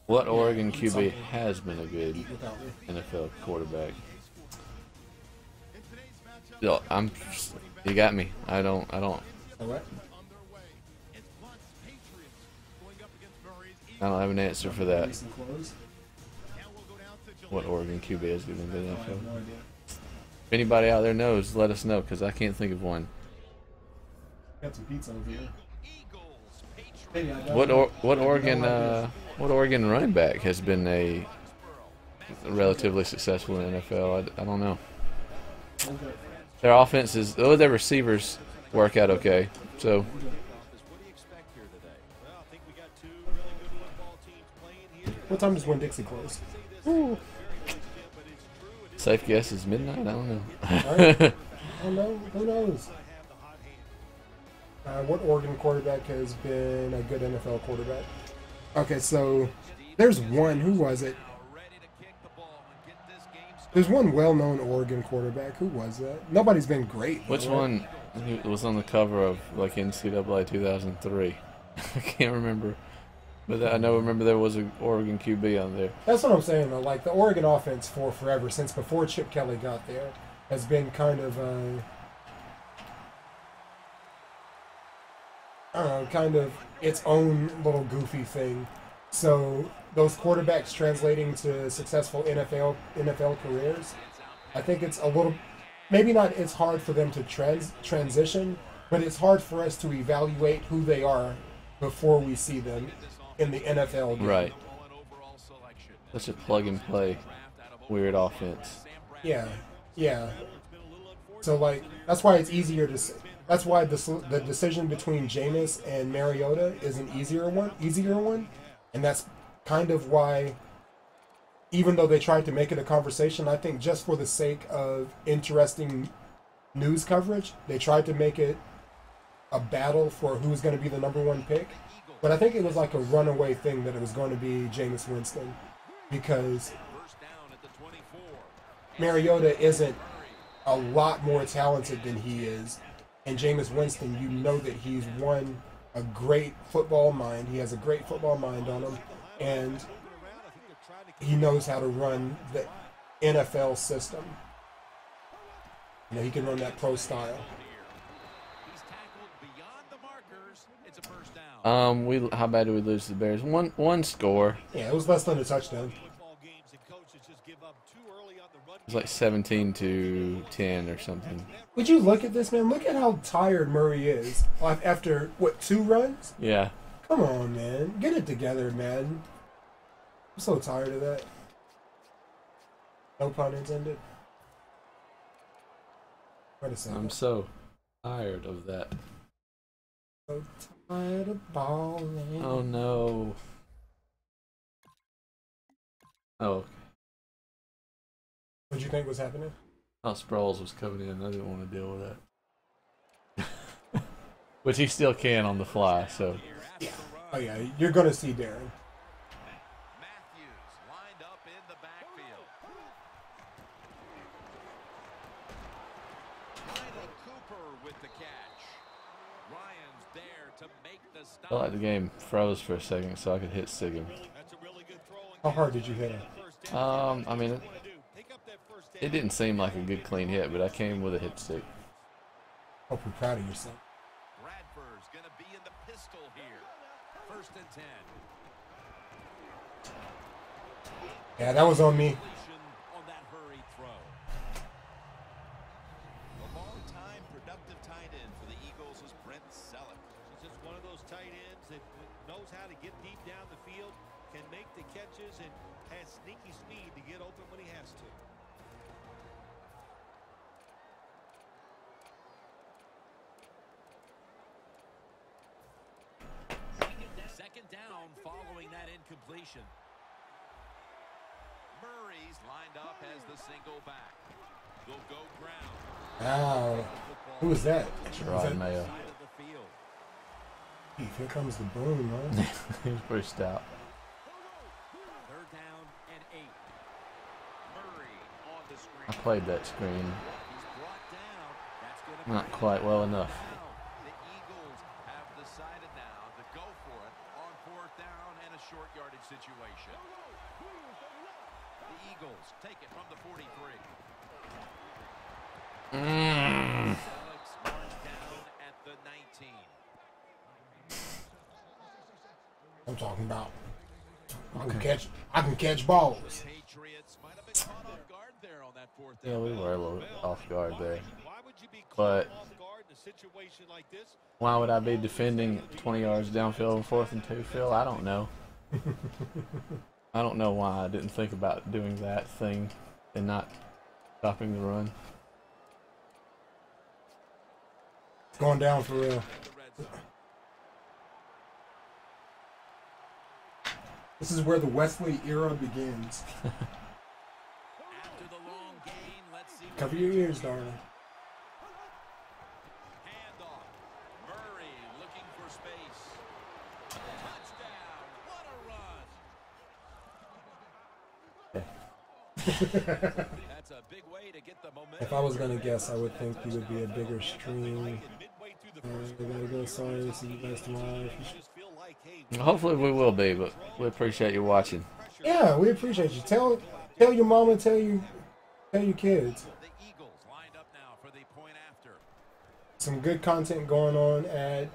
What Yeah, Oregon eat QB something. has been a good Eat without me. NFL quarterback? Yo, you got me. Oh, what? I don't have an answer for that. Recent clothes? What Oregon QB has been a good Oh, I have NFL? no idea. If anybody out there knows, let us know because I can't think of one. Got some pizza over here. Maybe I What don't know. what I have Oregon no idea. what Oregon running back has been a Okay. relatively successful in the NFL? I don't know. Okay. Their offenses, their receivers work out okay. So Okay. What time does Winn Dixie close? safe guess is midnight. I don't All right. know. I don't know. Who knows? What Oregon quarterback has been a good NFL quarterback? Okay, so there's one. Who was it? There's one well-known Oregon quarterback. Who was that? Nobody's been great, though, Which right? one was on the cover of like NCAA 2003? I can't remember, but I know remember there was an Oregon QB on there. That's what I'm saying, though. Like, the Oregon offense for forever, since before Chip Kelly got there, has been kind of, I don't know, kind of its own little goofy thing. So those quarterbacks translating to successful NFL careers, I think it's a little, maybe not. It's hard for them to transition, but it's hard for us to evaluate who they are before we see them in the NFL game. Right, such a plug and play, weird offense. Yeah, yeah. So like that's why it's easier to. That's why the decision between Jameis and Mariota is an easier one, and that's kind of why. Even though they tried to make it a conversation, I think just for the sake of interesting news coverage, they tried to make it a battle for who's going to be the number one pick. But I think it was like a runaway thing that it was going to be Jameis Winston because Mariota isn't a lot more talented than he is. And Jameis Winston, you know that he's a great football mind. He has a great football mind on him. And he knows how to run the NFL system. You know, he can run that pro style. We how bad did we lose to the Bears? One score. Yeah, it was less than a touchdown. It was like 17-10 or something. Would you look at this, man? Look at how tired Murray is after, what, 2 runs? Yeah. Come on, man. Get it together, man. I'm so tired of that. No pun intended. Wait a second. I'm so tired of that. So tired of balling. Oh no. Oh, What'd you think was happening? Sproles was coming in. I didn't want to deal with that. Which he still can on the fly, so. Yeah. Oh, yeah. You're going to see Darren. I felt like the game froze for a second so I could hit Sigum. How hard did you hit him? I mean, it didn't seem like a good clean hit, but I came with a hit stick. Hope you're proud of yourself. Bradford's going to be in the pistol here. 1st and 10. Yeah, that was on me. On that hurried throw. A long-time productive tight end for the Eagles is Brent Selleck. He's just one of those tight ends that knows how to get deep down the field, can make the catches, and has sneaky speed to get open when he has to. Second down following that incompletion. Murray's lined up as the single back. Will go ground. Wow. Who was that? Gerard Mayo. Here comes the boom, man. He was pretty stout. 3rd down and 8. Murray on the screen. I played that screen He's brought down. That's going to not quite well enough. The Eagles have decided now to go for it on 4th down and a short yardage situation. The Eagles take it from the 43. Alex marched down at the 19. I'm talking about. I can catch balls. Patriots might have been caught off guard there on that fourth Yeah, down. we were a little off guard there. Why would you be But caught off guard in a situation like this? why would I be defending 20 yards downfield on 4th and 2, Phil? I don't know. I don't know why I didn't think about doing that thing and not stopping the run. It's going down for real. This is where the Wesley era begins. After the long gain, let's see. Cover your ears, darling. Handoff. Murray looking for space. Touchdown. What a run. That's a big way to get the momentum. If I was gonna guess, I would think he would be a bigger stream. I gotta go. Sorry, see you guys tomorrow. Hopefully we will be, but we appreciate you watching. Yeah, we appreciate you. Tell your mama, tell your kids. The Eagles lined up now for the point after. Some good content going on at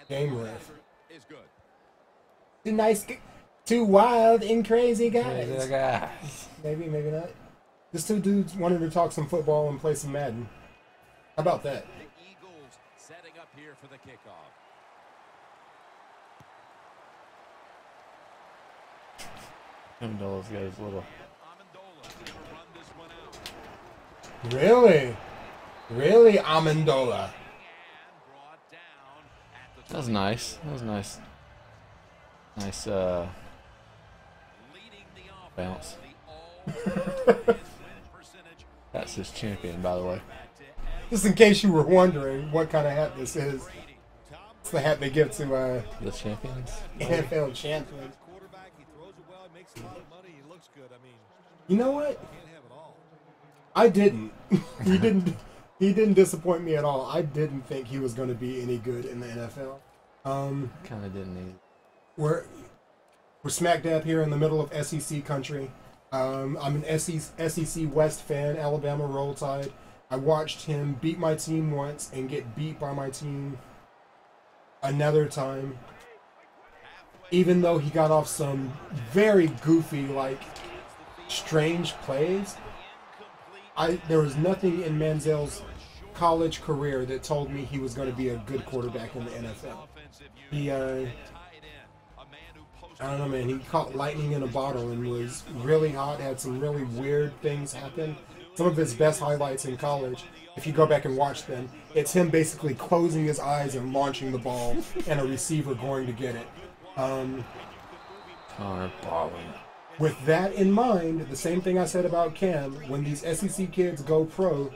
Game Ref. Is good. Two nice, two wild and crazy guys. Crazy guys. Maybe, maybe not. Just two dudes wanted to talk some football and play some Madden. How about that? The Eagles setting up here for the kickoff. Amendola's got his little. Amendola gonna run this one out. Really? Really, Amendola? And brought down at the That was nice. That was nice. Nice leading the bounce. win percentage. That's his champion, by the way. Just in case you were wondering what kind of hat this is. It's the hat they give to The champions. NFL champions. Quarterback, he throws it well, he makes a lot of money, he looks good. I mean, You know what? can't have it all. I didn't. He didn't disappoint me at all. I didn't think he was going to be any good in the NFL. Kind of didn't need. We're smack dab here in the middle of SEC country. I'm an SEC West fan, Alabama Roll Tide. I watched him beat my team once and get beat by my team another time. Even though he got off some very goofy, like, strange plays, there was nothing in Manziel's college career that told me he was going to be a good quarterback in the NFL. He, I don't know, man. He caught lightning in a bottle and was really hot, had some really weird things happen. Some of his best highlights in college, if you go back and watch them, it's him basically closing his eyes and launching the ball and a receiver going to get it. Connor balling. With that in mind, the same thing I said about Cam, when these SEC kids go pro,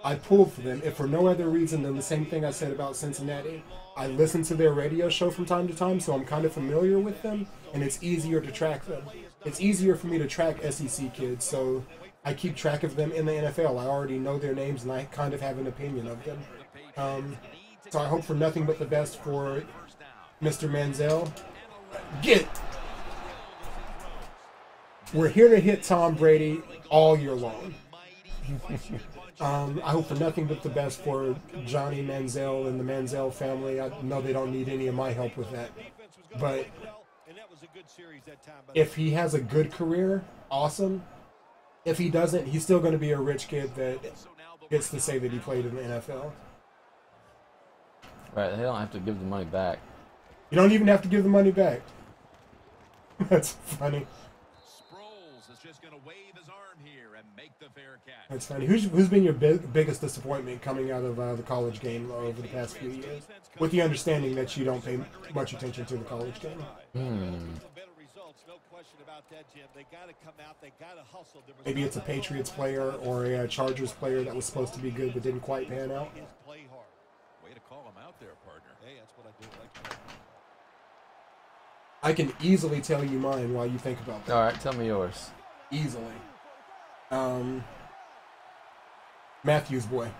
I pull for them, if for no other reason than the same thing I said about Cincinnati. I listen to their radio show from time to time, so I'm kind of familiar with them, and it's easier to track them. It's easier for me to track SEC kids, so I keep track of them in the NFL. I already know their names, and I kind of have an opinion of them. So I hope for nothing but the best for Mr. Manziel. Get! We're here to hit Tom Brady all year long. I hope for nothing but the best for Johnny Manziel and the Manziel family. I know they don't need any of my help with that. But if he has a good career, awesome. If he doesn't, he's still going to be a rich kid that gets to say that he played in the NFL. Right, they don't have to give the money back. You don't even have to give the money back. That's funny. Sproles is just going to wave his arm here and make the fair catch. That's funny. Who's been your biggest disappointment coming out of the college game over the past few years? With the understanding that you don't pay much attention to the college game. Maybe it's a Patriots player or a Chargers player that was supposed to be good but didn't quite pan out. Way to call him out there, partner. Hey, that's what I do. I can easily tell you mine while you think about that. All right, tell me yours. Easily. Matthews boy.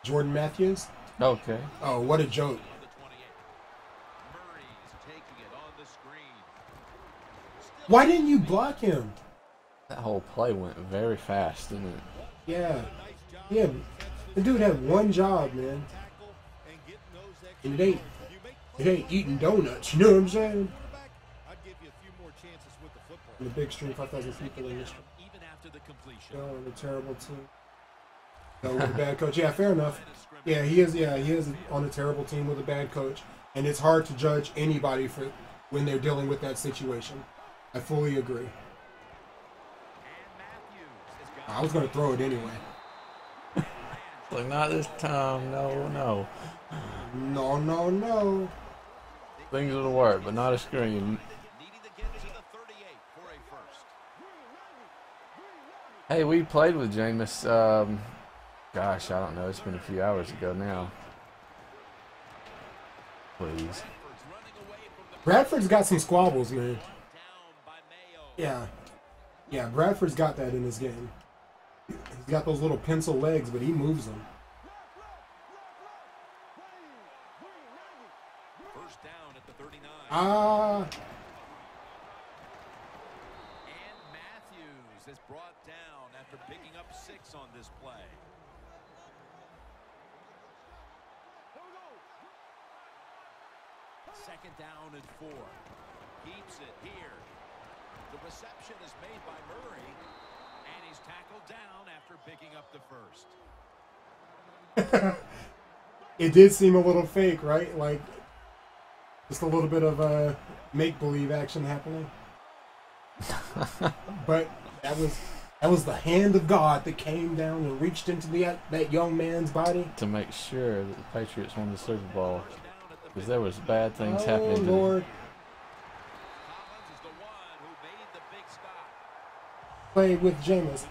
Jordan Matthews. Okay. Oh, what a joke. The 28. Murray's taking it on the screen. Why didn't you block him? That whole play went very fast, didn't it? Yeah. Yeah. The dude had one job, man. And it ain't eating donuts, you know what I'm saying? And the big stream, 5,000 people in this stream. Oh, and a terrible team. No, with a bad coach. Yeah, fair enough. Yeah, he is on a terrible team with a bad coach. And it's hard to judge anybody for when they're dealing with that situation. I fully agree. I was going to throw it anyway. Like, not this time. No, no. No, no, no. Things would have worked, but not a screen. Hey, we played with Jameis. Gosh, I don't know. It's been a few hours ago now. Please. Bradford's got some squabbles, man. Yeah. Yeah, Bradford's got that in his game. He's got those little pencil legs, but he moves them. First down at the 39. Ah. And Matthews is brought down after picking up 6 on this play. Second down and 4. Keeps it here. The reception is made by Murray, and he's tackled down after picking up the first. It did seem a little fake, right? Like, just a little bit of make-believe action happening. But that was the hand of God that came down and reached into that young man's body To make sure that the Patriots won the Super Bowl. Because there was bad things happening. Oh, Lord. Played with Jameis.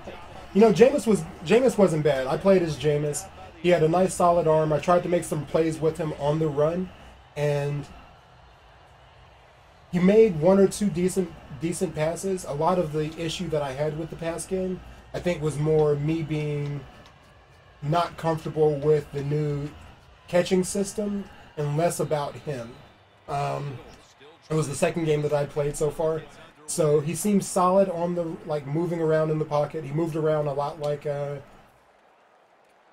You know, Jameis wasn't bad. I played as Jameis. He had a nice solid arm. I tried to make some plays with him on the run, and he made one or two decent passes. A lot of the issue that I had with the pass game, I think, was more me being not comfortable with the new catching system and less about him. It was the second game that I played so far. So he seemed solid on the, like, moving around in the pocket. He moved around a lot like, I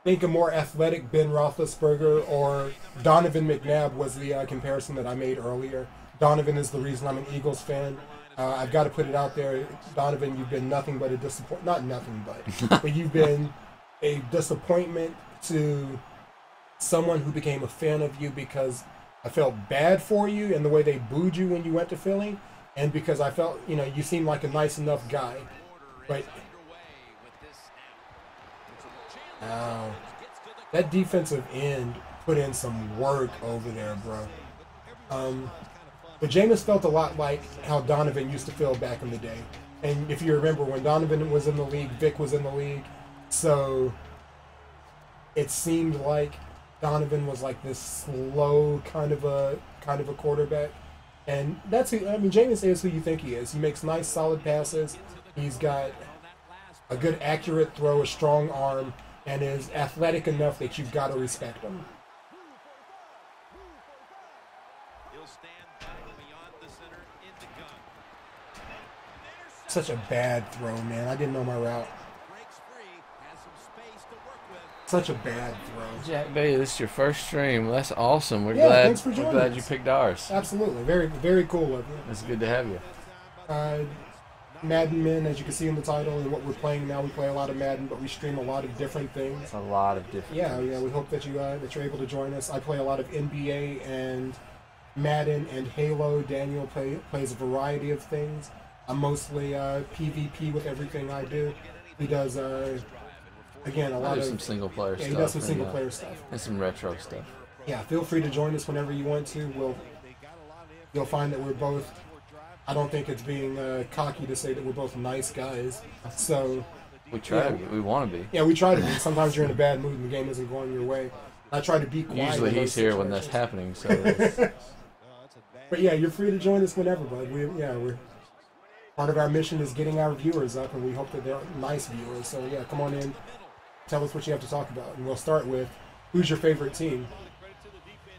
think a more athletic Ben Roethlisberger or Donovan McNabb was the comparison that I made earlier. Donovan is the reason I'm an Eagles fan. I've got to put it out there. Donovan, you've been nothing but a disappointment. Not nothing but you've been a disappointment to someone who became a fan of you because I felt bad for you and the way they booed you when you went to Philly. And because I felt, you know, you seem like a nice enough guy. But that defensive end put in some work over there, bro. But Jameis felt a lot like how Donovan used to feel back in the day. And if you remember, when Donovan was in the league, Vic was in the league. So it seemed like Donovan was like this slow kind of a quarterback. And that's who, I mean, Jameis is who you think he is. He makes nice, solid passes. He's got a good, accurate throw, a strong arm, and is athletic enough that you've got to respect him. Such a bad throw, man. I didn't know my route. Such a bad throw. Jack Bailey, this is your first stream. Well, that's awesome. We're thanks for joining we're glad us. you picked ours. Absolutely. Very, very cool of you. It's good to have you. Madden Men, as you can see in the title, and what we're playing now, we play a lot of Madden, but we stream a lot of different things. A lot of different things. Yeah, we hope that you're able to join us. I play a lot of NBA and Madden and Halo. Daniel plays a variety of things. I'm mostly PvP with everything I do. He does, again, a lot of some single player stuff. Yeah, he does some single player stuff. And some retro stuff. Yeah, feel free to join us whenever you want to. You'll find that we're both, I don't think it's being cocky to say that we're both nice guys. So we try to be. We want to be. Yeah, we try to be. Sometimes you're in a bad mood and the game isn't going your way. I try to be quiet. Usually he's here when that's happening. So. But yeah, you're free to join us whenever, bud. We're part of our mission is getting our viewers up, and we hope that they're nice viewers. So yeah, come on in. Tell us what you have to talk about. And we'll start with, who's your favorite team?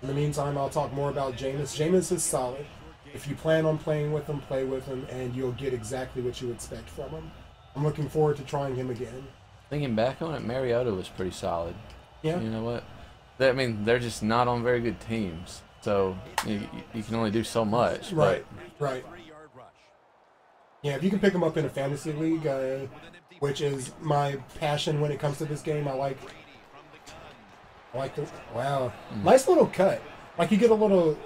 In the meantime, I'll talk more about Jameis. Jameis is solid. If you plan on playing with him, play with him, and you'll get exactly what you expect from him. I'm looking forward to trying him again. Thinking back on it, Mariota was pretty solid. Yeah. You know what? I mean, they're just not on very good teams, so you can only do so much. Right. Right. Yeah, if you can pick him up in a fantasy league, which is my passion when it comes to this game, I like the wow, nice little cut. Like you get a little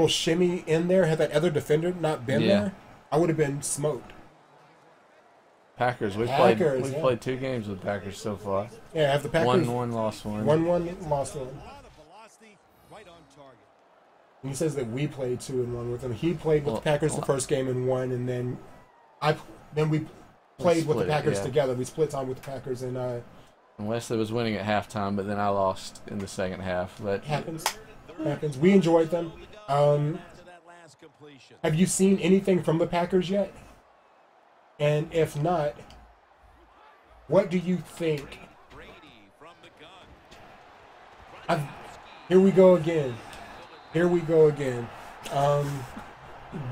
shimmy in there. Had that other defender not been there, I would have been smoked. Packers. We've played 2 games with Packers so far. Yeah, have the Packers 1-1, lost 1. 1-1, lost 1. And he says that we played 2-1 with him. He played with the Packers the first game and won, and then we played with the Packers together. We split time with the Packers, and Wesley was winning at halftime, but then I lost in the second half. But happens. We enjoyed them. Have you seen anything from the Packers yet? And if not, what do you think? Here we go again.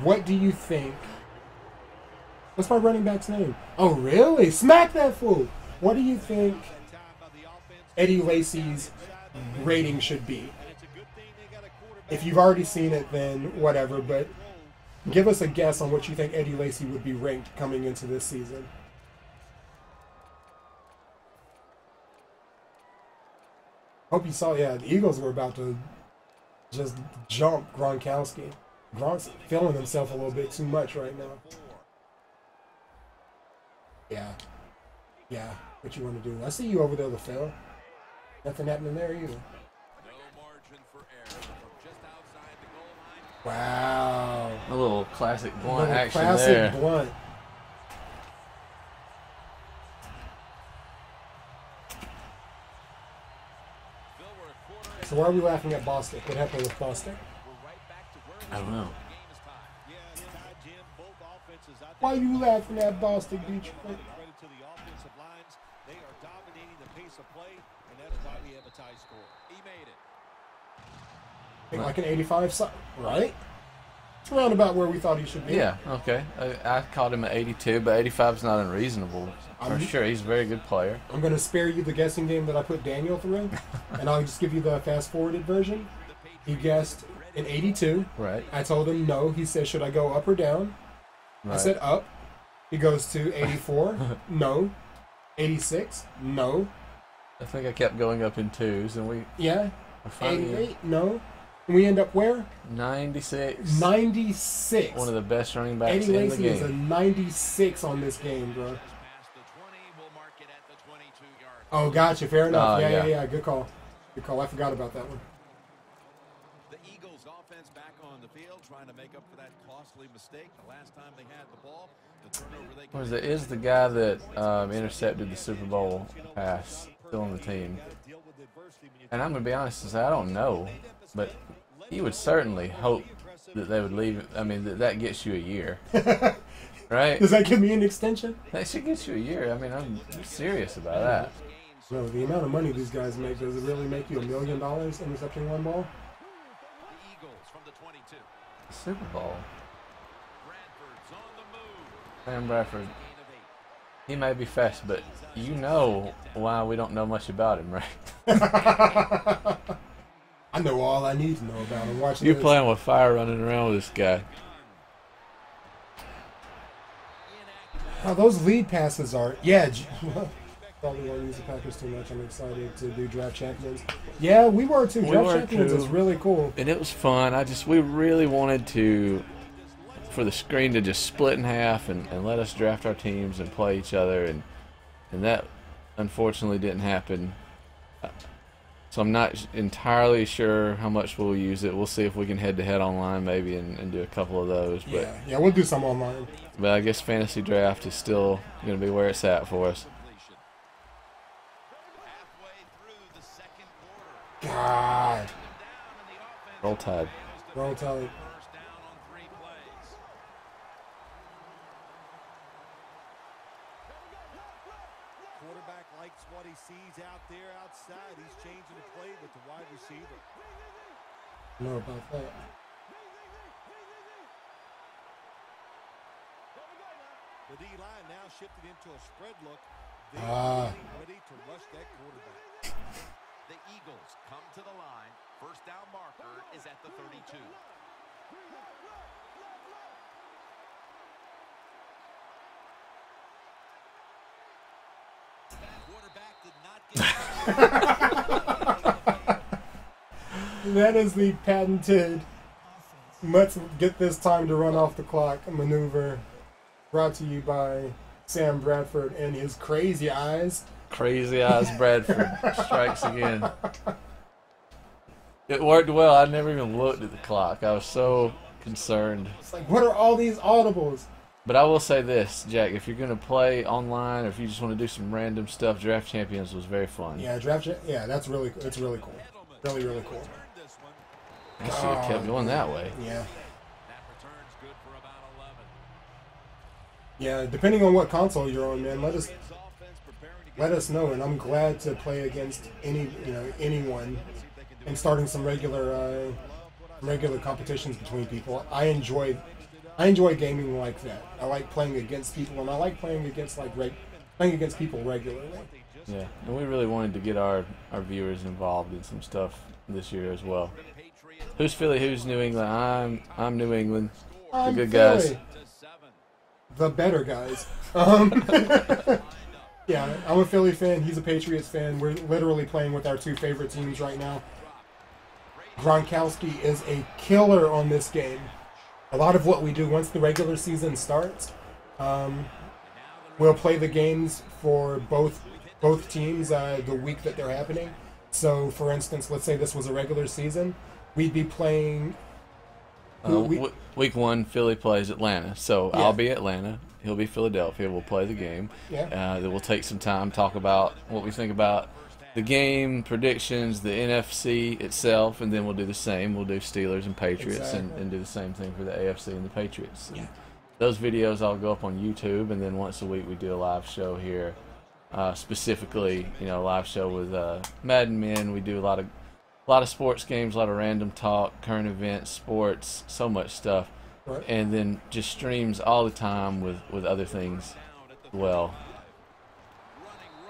What do you think? What's my running back's name? Oh, really? Smack that fool! What do you think Eddie Lacy's rating should be? If you've already seen it, then whatever, but give us a guess on what you think Eddie Lacy would be ranked coming into this season. Hope you saw, the Eagles were about to just jump Gronkowski. Gronk's feeling himself a little bit too much right now. Yeah. What you want to do? I see you over there, LaFell. Nothing happening there either. Wow. A little classic blunt action there. Classic blunt. So why are we laughing at Boston? What happened with Boston? I don't know. Why are you laughing at Boston, Detroit? They are dominating the pace of play, and that's why we have a tie score. He made it. I think like an 85, right? It's around about where we thought he should be. Yeah, okay. I called him at 82, but 85 is not unreasonable. For sure, he's a very good player. I'm going to spare you the guessing game that I put Daniel through, and I'll just give you the fast-forwarded version. He guessed an 82. Right. I told him no. He said, should I go up or down? Right. I said up. He goes to 84. No. 86. No. I think I kept going up in 2s, and we... Yeah. 88. No. And we end up where? 96. 96. One of the best running backs Eddie in the Lacy game. is a 96 on this game, bro. Oh, gotcha. Fair enough. Yeah. Good call. I forgot about that one. The Eagles offense back on the field trying to make up for that costly mistake. The last time they had the ball, the turnover they Is the guy that intercepted the Super Bowl pass still on the team? And I'm going to be honest and say I don't know, but he would certainly hope that they would leave. I mean, that gets you a year. Right? Does that give me an extension? That should get you a year. I mean, I'm serious about that. No, the amount of money these guys make, does it really make you $1 million intercepting one ball? The Eagles from the 22. Super Bowl. Bradford's on the move. Sam Bradford. He may be fast, but you know why we don't know much about him, right? I know all I need to know about him. Watching You're this. playing with fire running around with this guy. Oh, those lead passes are... Yeah, probably won't use the Packers too much. I'm excited to do Draft Champions. Yeah, we were too. Draft Champions is really cool. And it was fun. We really wanted for the screen to just split in half and let us draft our teams and play each other. And that, unfortunately, didn't happen. So I'm not entirely sure how much we'll use it. We'll see if we can head-to-head online maybe and do a couple of those. But, yeah, we'll do some online. But I guess fantasy draft is still going to be where it's at for us. God. Roll Tide. Roll Tide. Quarterback likes what he sees out there outside. He's changing the play with the wide receiver. I know about that. The D line now shifted into a spread look. They're ready to rush that quarterback. The Eagles come to the line. First down marker is at the 32. That is the patented let's get this time to run off the clock maneuver, brought to you by Sam Bradford and his crazy eyes. Crazy eyes Bradford strikes again. It worked well. I never even looked at the clock. I was so concerned. It's like, what are all these audibles? But I will say this, Jack, if you're going to play online or if you just want to do some random stuff, Draft Champions was very fun. Yeah, that's really, it's really cool. Really, really cool. I should have kept going that way. Yeah. That return's good for about 11. Yeah, depending on what console you're on, man, let us know, and I'm glad to play against anyone, and starting some regular competitions between people. I enjoy gaming like that. I like playing against people, and I like playing against playing against people regularly. Yeah, and we really wanted to get our viewers involved in some stuff this year as well. Who's Philly? Who's New England? I'm New England. The good guys. The better guys. Yeah, I'm a Philly fan. He's a Patriots fan. We're literally playing with our two favorite teams right now. Gronkowski is a killer on this game. A lot of what we do once the regular season starts, we'll play the games for both teams the week that they're happening. So, for instance, let's say this was a regular season, we'd be playing. Week 1, Philly plays Atlanta. So Yeah. I'll be Atlanta. He'll be Philadelphia. We'll play the game. Yeah. Then we'll take some time, talk about what we think about the game, predictions, the NFC itself, and then we'll do the same. We'll do Steelers and Patriots Exactly. and do the same thing for the AFC and the Patriots. Yeah. Those videos all go up on YouTube, and then once a week we do a live show here. Specifically, a live show with Madden Men. We do a lot of sports games, a lot of random talk, current events, sports, so much stuff. Right. And then just streams all the time with other things as well.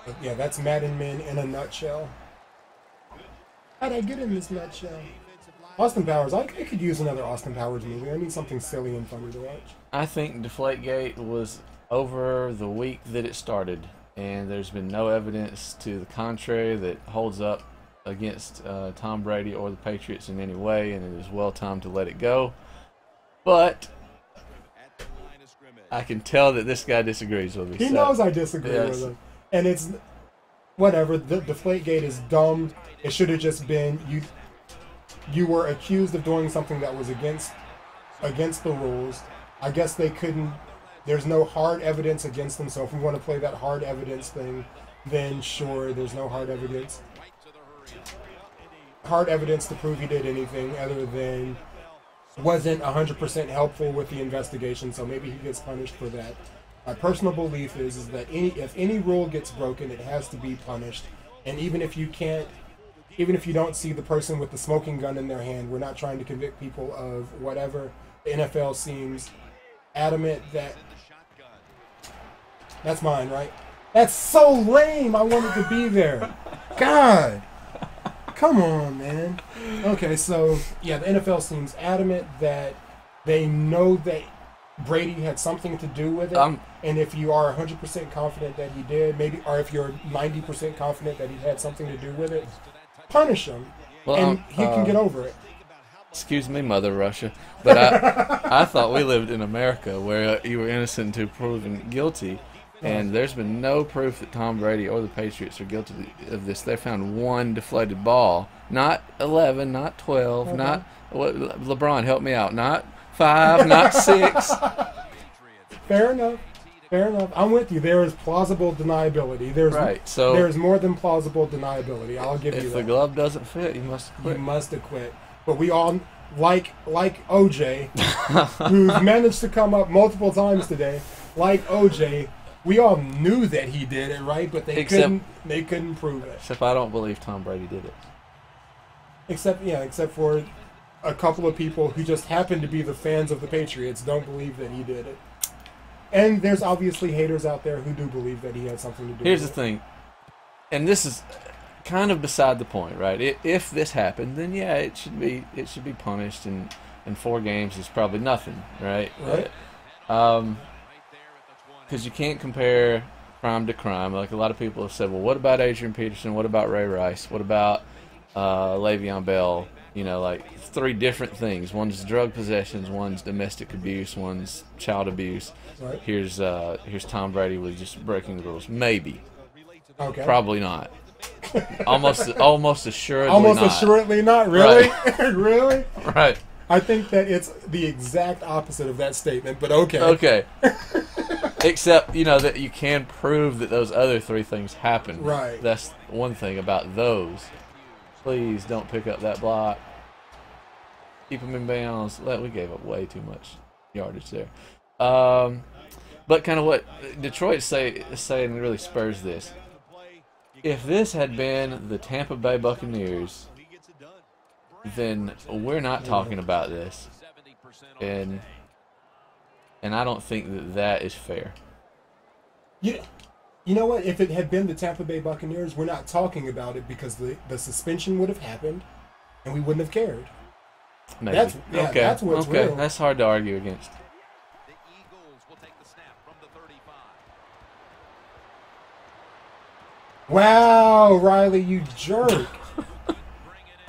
But yeah, that's Madden Men in a nutshell. How'd I get in this nutshell? Austin Powers. I could use another Austin Powers movie. I need something silly and funny to watch. I think Deflategate was over the week that it started, and there's been no evidence to the contrary that holds up against Tom Brady or the Patriots in any way, and it is well timed to let it go. But I can tell that this guy disagrees with me. He knows I disagree Yes. with him. And it's whatever. The Deflategate is dumb. It should have just been you were accused of doing something that was against the rules. I guess they couldn't. There's no hard evidence against them. So if we want to play that hard evidence thing, then sure, there's no hard evidence. Hard evidence to prove he did anything other than wasn't 100% helpful with the investigation. So maybe he gets punished for that. My personal belief is that if any rule gets broken, it has to be punished. And even if you don't see the person with the smoking gun in their hand, we're not trying to convict people of whatever. The NFL seems adamant that that's mine, right? That's so lame. I wanted to be there. God. Come on, man. Okay, so yeah, the NFL seems adamant that they know that Brady had something to do with it, and if you are 100% confident that he did, maybe, or if you're 90% confident that he had something to do with it, punish him, and he can get over it. Excuse me, Mother Russia, but I thought we lived in America where you were innocent until proven guilty, and there's been no proof that Tom Brady or the Patriots are guilty of this. They found one deflated ball, not 11, not 12, not LeBron, help me out, not 5, not 6. Fair enough. I'm with you. There is plausible deniability. There's more than plausible deniability. I'll give you that. If the glove doesn't fit, you must quit. You must have quit. But we all, like OJ, who's managed to come up multiple times today, like OJ, we all knew that he did it, right? But they couldn't prove it. Except I don't believe Tom Brady did it. Except for a couple of people who just happen to be the fans of the Patriots don't believe that he did it. And there's obviously haters out there who do believe that he had something to do Here's the with it. thing, and this is kind of beside the point, right? If this happened, then yeah, it should be punished, and 4 games is probably nothing, right? Right. Because you can't compare crime to crime. Like a lot of people have said, well, what about Adrian Peterson? What about Ray Rice? What about Le'Veon Bell? You know, like 3 different things. One's drug possessions, one's domestic abuse, one's child abuse. Right. Here's Tom Brady with just breaking the rules. Maybe. Okay. Probably not. Almost assuredly Almost not. assuredly not. Really? Right. Really? Right. I think that it's the exact opposite of that statement, but okay. Okay. Except, you know, that you can prove that those other 3 things happened. Right. That's one thing about those. Please don't pick up that block. Keep them in bounds. We gave up way too much yardage there. But kind of what Detroit's saying really spurs this. If this had been the Tampa Bay Buccaneers, then we're not talking about this. And I don't think that is fair. You know what? If it had been the Tampa Bay Buccaneers, we're not talking about it because the suspension would have happened and we wouldn't have cared. Maybe. That's what's real. That's hard to argue against. The Eagles will take the snap from the 35. Wow, Riley, you jerk.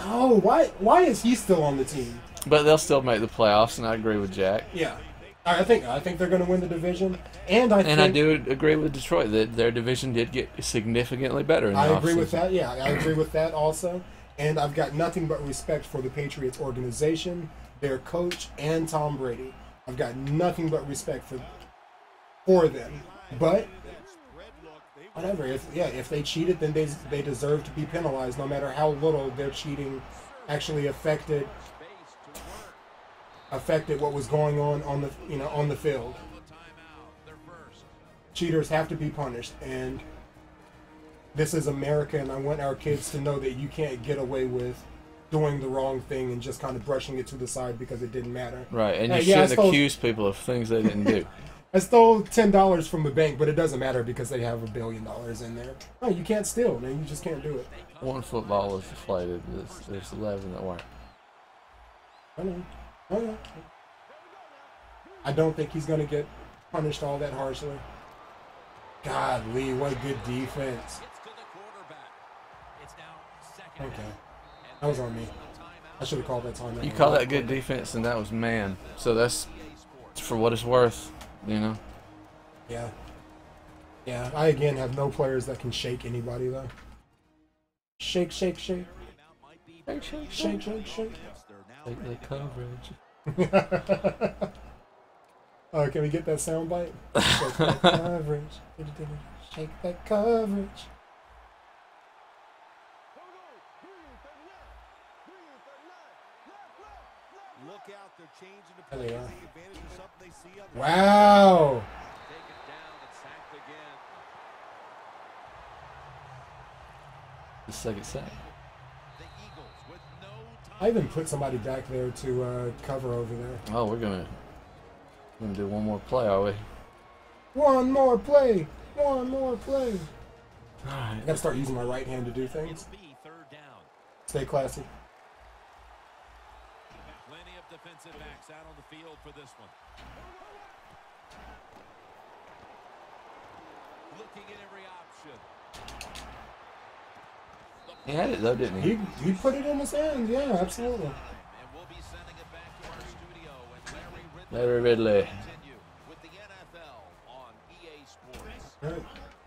Oh, why is he still on the team? But they'll still make the playoffs, and I agree with Jack. Yeah. I think they're going to win the division, and I do agree with Detroit that their division did get significantly better. I agree with that. Yeah, I agree with that also. And I've got nothing but respect for the Patriots organization, their coach, and Tom Brady. I've got nothing but respect for them. But whatever. If they cheated, then they deserve to be penalized, no matter how little their cheating actually affected what was going on the field. Cheaters have to be punished, and this is America, and I want our kids to know that you can't get away with doing the wrong thing and just kind of brushing it to the side because it didn't matter. Right, and you shouldn't accuse people of things they didn't do. I stole $10 from the bank, but it doesn't matter because they have $1 billion in there. No, you can't steal, man. You just can't do it. 1 football was deflated. There's 11 that weren't. I know. I don't think he's going to get punished all that harshly. Godly, what good defense. Okay. That was on me. I should have called that time. You call that good defense, and that was man. So that's for what it's worth, you know? Yeah. Yeah, I again have no players that can shake anybody, though. Shake, shake, shake. Shake, shake, Shake, shake, shake. Take the coverage. Oh, can we get that sound bite? Shake that coverage. Shake that coverage. Look out, they're changing the There play. they are. Take advantage of something they see on the Wow. Taken down and sacked again. The second sack. The Eagles with no time. I even put somebody back there to cover over there. Oh, we're gonna do one more play, are we? One more play. One more play. All I right. gotta start using my right hand to do things. Be third down. Stay classy. Plenty of defensive backs out on the field for this one. Looking at every option. He had it though, didn't he? He put it in his hands. Yeah, absolutely. And we'll be sending it back to our studio. And Larry Ridley. continue with the NFL on EA Sports. All right.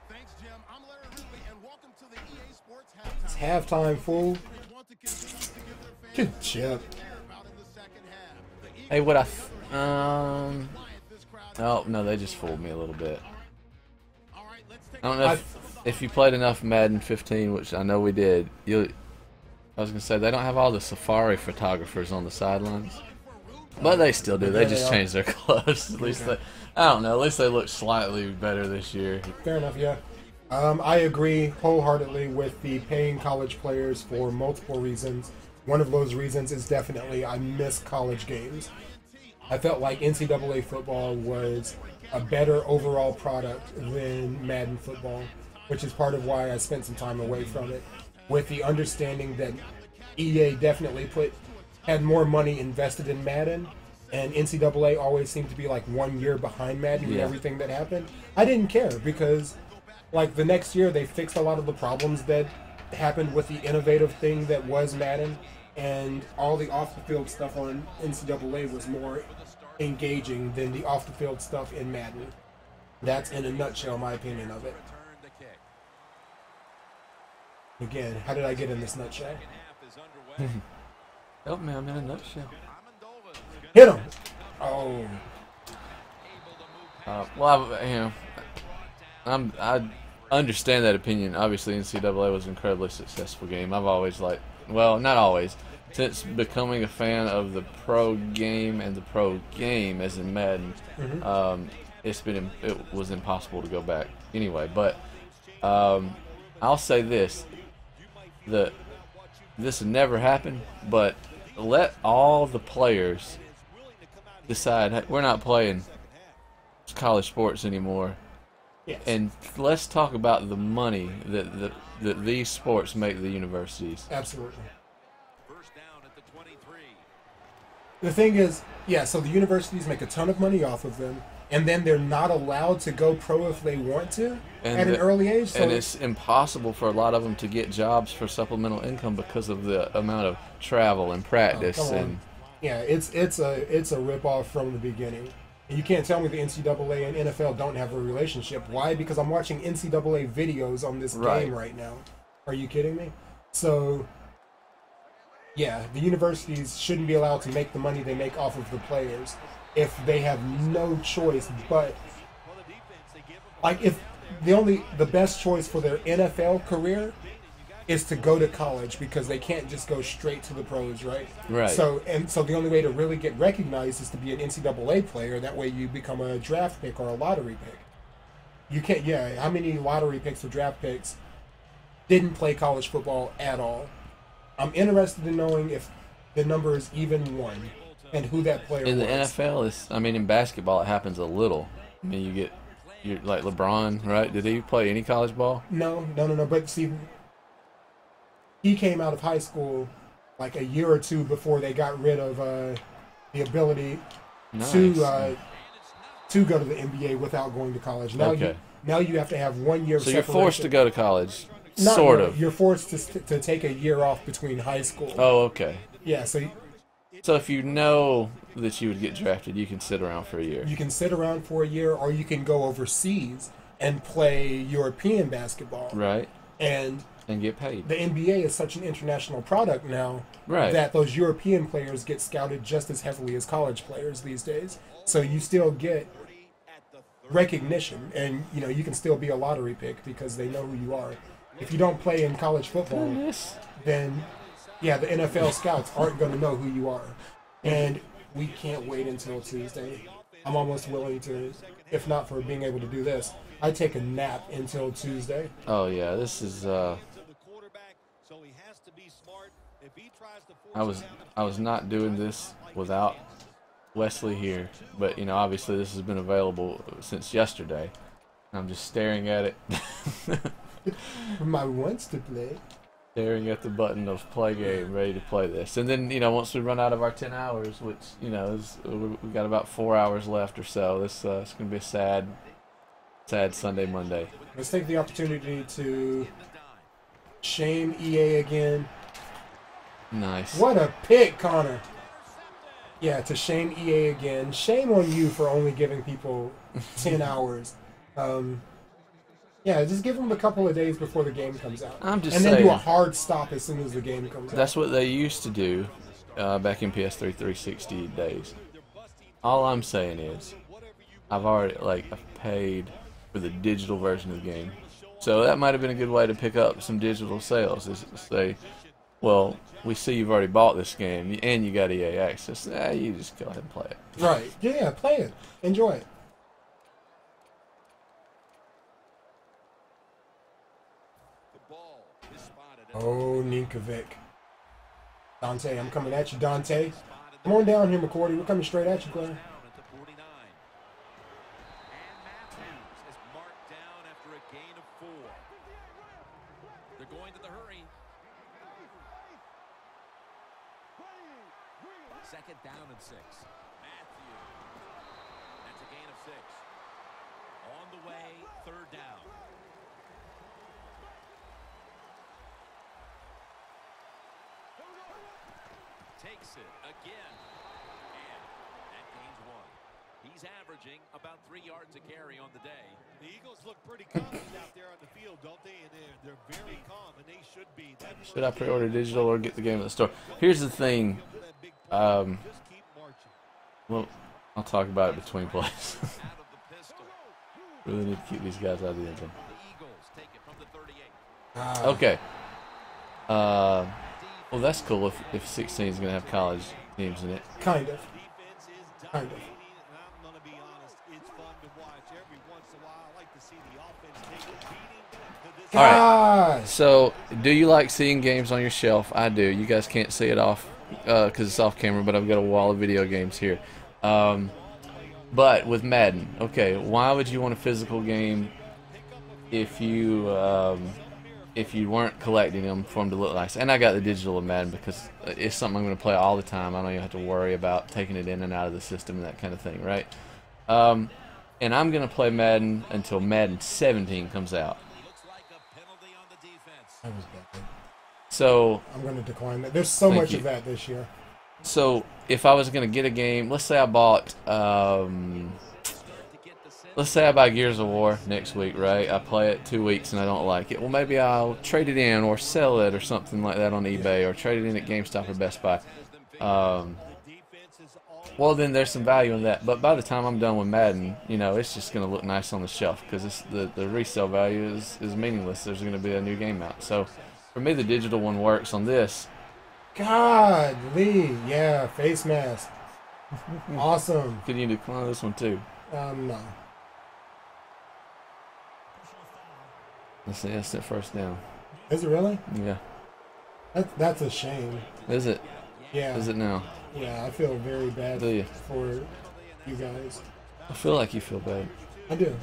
Thanks, Jim. I'm Larry Ridley, and welcome to the EA Sports It's halftime. halftime, fool. Patriots want to continue to give their fans Good chip. about in the second half. The Eagles Hey, what quiet this crowd. Oh no, they just fooled me a little bit. All right, let's take I don't know if you played enough Madden 15, which I know we did. I was gonna say they don't have all the safari photographers on the sidelines, but they still do. They Yeah, just they are. changed their clothes. At least I don't know. At least they look slightly better this year. Fair enough, yeah. I agree wholeheartedly with the paying college players for multiple reasons. One of those reasons is definitely I miss college games. I felt like NCAA football was a better overall product than Madden football, which is part of why I spent some time away from it, with the understanding that EA definitely had more money invested in Madden, and NCAA always seemed to be like 1 year behind Madden with Yeah. everything that happened. I didn't care because, like, the next year they fixed a lot of the problems that happened with the innovative thing that was Madden, and all the off the field stuff on NCAA was more engaging than the off the field stuff in Madden. That's in a nutshell my opinion of it. Again, how did I get in this nutshell? Help me, I'm in a nutshell. Hit him! Oh, Well, I understand that opinion. Obviously, NCAA was an incredibly successful game. I've always well, not always, since becoming a fan of the pro game and the pro game, as in Madden, it was impossible to go back anyway. But I'll say this: this never happened, but let all the players decide, hey, we're not playing college sports anymore. yes. And let's talk about the money that these sports make the universities. Absolutely. First down at the 23. The thing is, yeah, so the universities make a ton of money off of them, and then they're not allowed to go pro if they want to And at an the- early age. So And it's impossible for a lot of them to get jobs for supplemental income because of the amount of travel and practice. come on. And yeah, it's a rip off from the beginning. And you can't tell me the NCAA and NFL don't have a relationship. Why? Because I'm watching NCAA videos on this Right. game right now. Are you kidding me? So, yeah, the universities shouldn't be allowed to make the money they make off of the players if they have no choice but, like, if the best choice for their NFL career is to go to college because they can't just go straight to the pros, right? Right. So the only way to really get recognized is to be an NCAA player. That way you become a draft pick or a lottery pick. You can't. Yeah. How many lottery picks or draft picks didn't play college football at all? I'm interested in knowing if the number is even one and who that player in the was. NFL, in basketball, it happens a little. I mean, you're like LeBron, right? Did he play any college ball? No. But see, he came out of high school like a year or two before they got rid of the ability Nice. to go to the NBA without going to college. Now Okay. you have to have 1 year. So you're forced to go to college, Not sort really. of. You're forced to take a year off between high school. Oh, okay. Yeah, so So if you know that you would get drafted, you can sit around for a year. you can sit around for a year, or you can go overseas and play European basketball. Right. And And get paid. the NBA is such an international product now Right. that those European players get scouted just as heavily as college players these days. So you still get recognition, and you can still be a lottery pick because they know who you are. If you don't play in college football, Goodness. then yeah, the NFL scouts aren't going to know who you are. And we can't wait until Tuesday. I'm almost willing to, if not for being able to do this, I'd take a nap until Tuesday. Oh yeah, this is. I was not doing this without Wesley here, but obviously this has been available since yesterday. I'm just staring at it, My wants to play. staring at the button of play game, ready to play this. And then once we run out of our 10 hours, which we've got about 4 hours left or so. This it's gonna be a sad Sunday, Monday. Let's take the opportunity to shame EA again. Nice. What a pick, Connor. Yeah, to shame EA again. Shame on you for only giving people 10 hours. Yeah, just give them a couple of days before the game comes out. I'm just and then do a saying. hard stop as soon as the game comes out. That's what they used to do back in PS3 360 days. All I'm saying is, I've already I've paid for the digital version of the game, so that might have been a good way to pick up some digital sales. Is to say, well, we see you've already bought this game and you got EA access. You just go ahead and play it. Right. Yeah, play it. Enjoy it. Oh, Ninkovic. Dante, I'm coming at you, Dante. Come on down here, McCourty. We're coming straight at you, Claire. Down at the 49. And Matthews is marked down after a gain of 4. They're going to the hurry. Second down and 6. Matthews. That's a gain of 6. On the way, third down. Takes it again. And that gains 1. He's averaging about 3 yards a carry on the day. The Eagles look pretty confident out there on the field, don't they? And they're very calm, and they should be. Should I pre-order digital or get the game at the store? Here's the thing. Just keep marching. Well, I'll talk about it between plays. Out of the pistol. Really need to keep these guys out of the end zone. The Eagles take it from the 38. Okay. Well, that's cool if 16 is going to have college teams in it. Kind of. Defense is Kind of. dominating, and I'm going to be honest, it's fun to watch. Every once in a while, I like to see the offense take a beating. But this All right. Gosh. So, do you like seeing games on your shelf? I do. You guys can't see it off because it's off camera, but I've got a wall of video games here. But with Madden, okay, why would you want a physical game if you weren't collecting them for them to look nice? And I got the digital of Madden because it's something I'm going to play all the time. I don't even have to worry about taking it in and out of the system and that kind of thing, right? And I'm going to play Madden until Madden 17 comes out. looks like a penalty on the defense. That was bad. So I'm going to decline that. There's so Thank much you. of that this year. So if I was going to get a game, let's say I bought, let's say I buy Gears of War next week, right? I play it 2 weeks and I don't like it. Well, maybe I'll trade it in or sell it or something like that on eBay or trade it in at GameStop or Best Buy. Well, then there's some value in that. But by the time I'm done with Madden, you know, it's just going to look nice on the shelf because the resale value is meaningless. There's going to be a new game out. So for me, the digital one works on this. God, Lee. Yeah, face mask. Awesome. Could you decline this one too? No. Let's see, that's the first down. Is it really? Yeah. That's a shame. Is it? Yeah. Is it now? Yeah, I feel very bad Do you? for you guys. I feel like you feel bad. I do.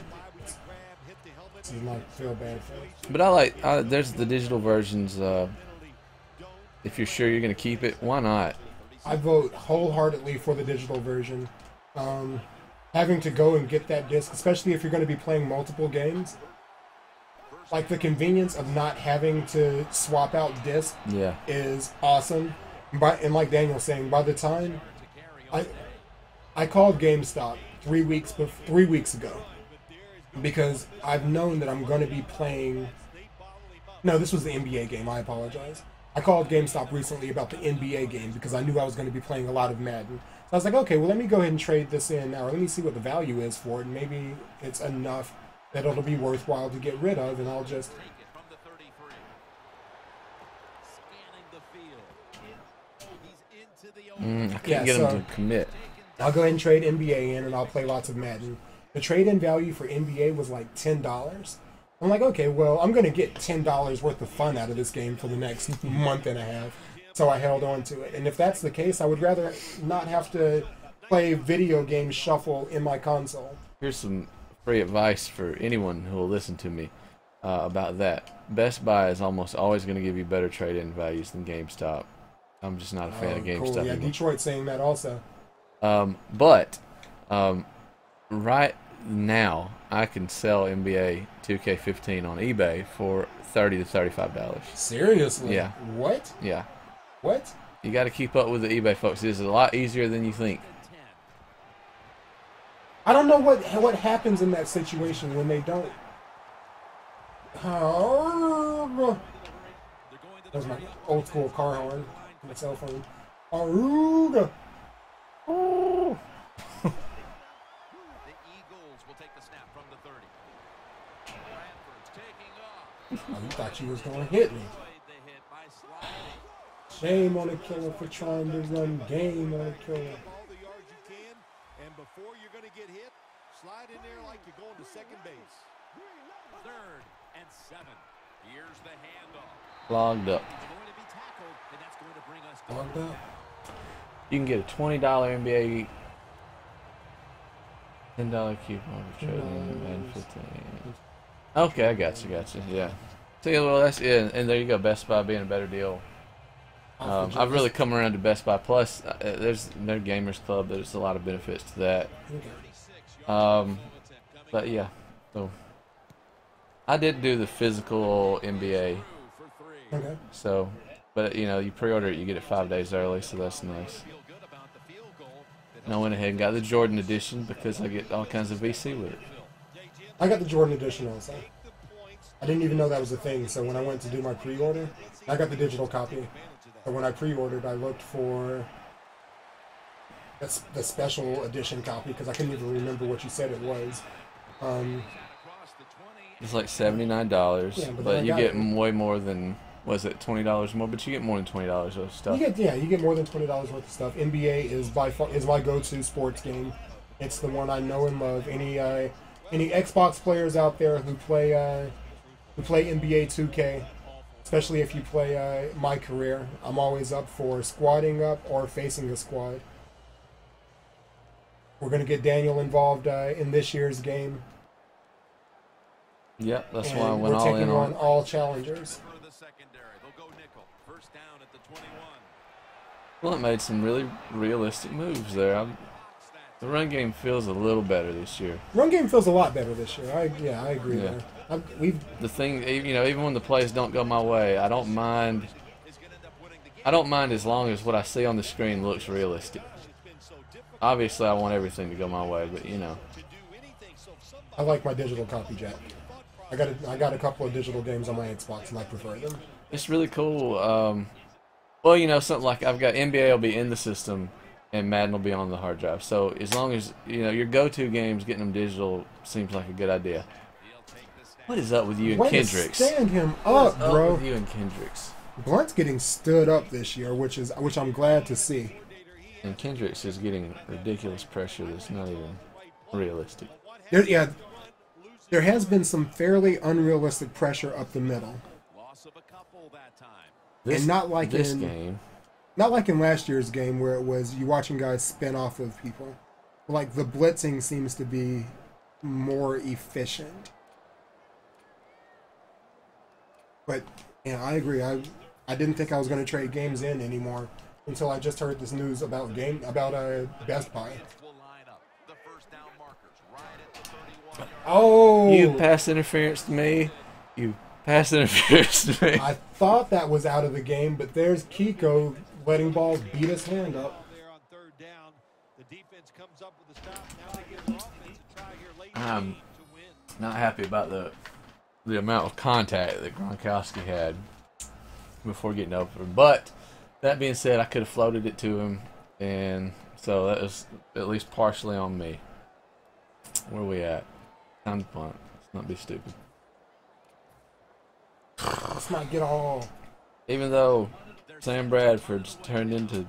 This is not feel bad for. But I like, there's the digital versions. If you're sure you're going to keep it, why not? I vote wholeheartedly for the digital version. Having to go and get that disc, especially if you're going to be playing multiple games, like the convenience of not having to swap out discs Yeah. is awesome. And like Daniel's saying, by the time I called GameStop 3 weeks ago because I've known that I'm going to be playing. No, this was the NBA game. I apologize. I called GameStop recently about the NBA game because I knew I was going to be playing a lot of Madden. So I was like, okay, well, let me go ahead and trade this in now. Let me see what the value is for it. And maybe it's enough that it'll be worthwhile to get rid of, and I'll just. Take it from the 33. Scanning the field. He's into the open. I couldn't Yeah, get so- them to commit. I'll go ahead and trade NBA in, and I'll play lots of Madden. The trade-in value for NBA was like $10. I'm like, okay, well, I'm going to get $10 worth of fun out of this game for the next month and a half. So I held on to it. And if that's the case, I would rather not have to play video game shuffle in my console. Here's some free advice for anyone who will listen to me about that. Best Buy is almost always going to give you better trade-in values than GameStop. I'm just not a fan of GameStop Cool. Yeah, anymore. Detroit's saying that also. But right now, I can sell NBA 2K15 on eBay for $30 to $35. Seriously? Yeah. What? Yeah. What? You got to keep up with the eBay folks. It's a lot easier than you think. I don't know what happens in that situation when they don't. That was my old school car horn, my cell phone. Aruga. Oh. The Eagles will take the snap from the 30. Bradford's taking off. Oh, you thought you was gonna hit me. Avoid the hit by sliding. Shame on a killer for trying to run game on a killer. All the yards you can, and before you're going to get hit, slide in there like you're going to second base. 3rd and 7. Here's the handoff. Logged up. Going to be tackled, and that's going to bring us Logged up. You can get a $20 NBA $10 coupon for trading Madden 15. Okay, I got you. Yeah. See, well, that's it, and there you go. Best Buy being a better deal. I've really come around to Best Buy Plus. There's no Gamers Club. There's a lot of benefits to that. But yeah, so I did do the physical NBA. Okay. So, but you know, you pre-order it, you get it 5 days early, so that's nice. And I went ahead and got the Jordan edition because I get all kinds of VC with it. I got the Jordan edition also. I didn't even know that was a thing, so when I went to do my pre-order, I got the digital copy. But when I pre-ordered, I looked for the special edition copy because I couldn't even remember what you said it was. It's like $79, Yeah, but you get way more than, was it $20 more? But you get more than $20 of stuff. You get more than $20 worth of stuff. NBA is by far is my go-to sports game. It's the one I know and love. Any Xbox players out there who play NBA 2K, especially if you play My Career, I'm always up for squadding up or facing a squad. We're gonna get Daniel involved in this year's game. Yep, that's And why I went we're all taking in on on all challengers. Well, it made some really realistic moves there. The run game feels a little better this year. Run game feels a lot better this year. I agree Yeah. there. The thing, you know, even when the plays don't go my way, I don't mind. I don't mind as long as what I see on the screen looks realistic. Obviously, I want everything to go my way, but you know. I like my digital copy, Jack. I got a couple of digital games on my Xbox, and I prefer them. It's really cool. Well, you know, something like I've got NBA will be in the system, and Madden will be on the hard drive. So as long as you know your go-to games, getting them digital seems like a good idea. What is up with you and Way to Kendricks? stand him What up, is bro. up with you and Kendricks? Blunt's getting stood up this year, which I'm glad to see. And Kendricks is getting ridiculous pressure that's not even realistic. There has been some fairly unrealistic pressure up the middle, and not like this in game. not like in last year's game where it was you watching guys spin off of people. Like the blitzing seems to be more efficient. But yeah, I agree. I didn't think I was going to trade games in anymore until I just heard this news about Best Buy. Oh, You pass interference to me. You pass interference to me. I thought that was out of the game, but there's Kiko letting balls beat his hand up. I'm not happy about the amount of contact that Gronkowski had before getting open. But that being said, I could have floated it to him, and so that was at least partially on me. Where are we at? Time to punt. Let's not be stupid. Let's not get all. Even though Sam Bradford's turned into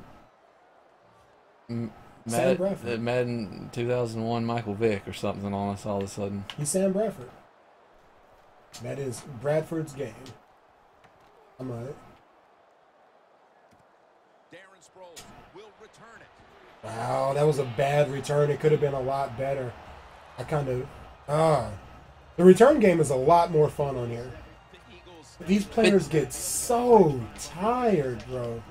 Madden 2001 Michael Vick or something on us all of a sudden. He's Sam Bradford. That is Bradford's game. I'm right. Wow, that was a bad return. It could have been a lot better. The return game is a lot more fun on here. These players get so tired, bro.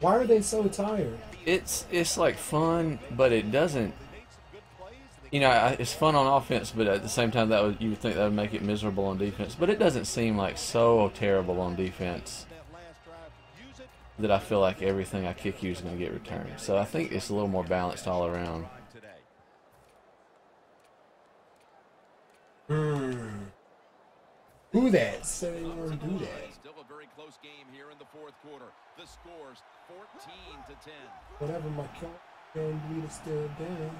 Why are they so tired? It's like fun, but it doesn't. You know, it's fun on offense, but at the same time, you would think that would make it miserable on defense. But it doesn't seem like so terrible on defense that I feel like everything I kick you is going to get returned. So I think it's a little more balanced all around. Who that? Say they want to do that. Still a very close game here in the fourth quarter. The score's 14-10. Whatever my game lead is still down.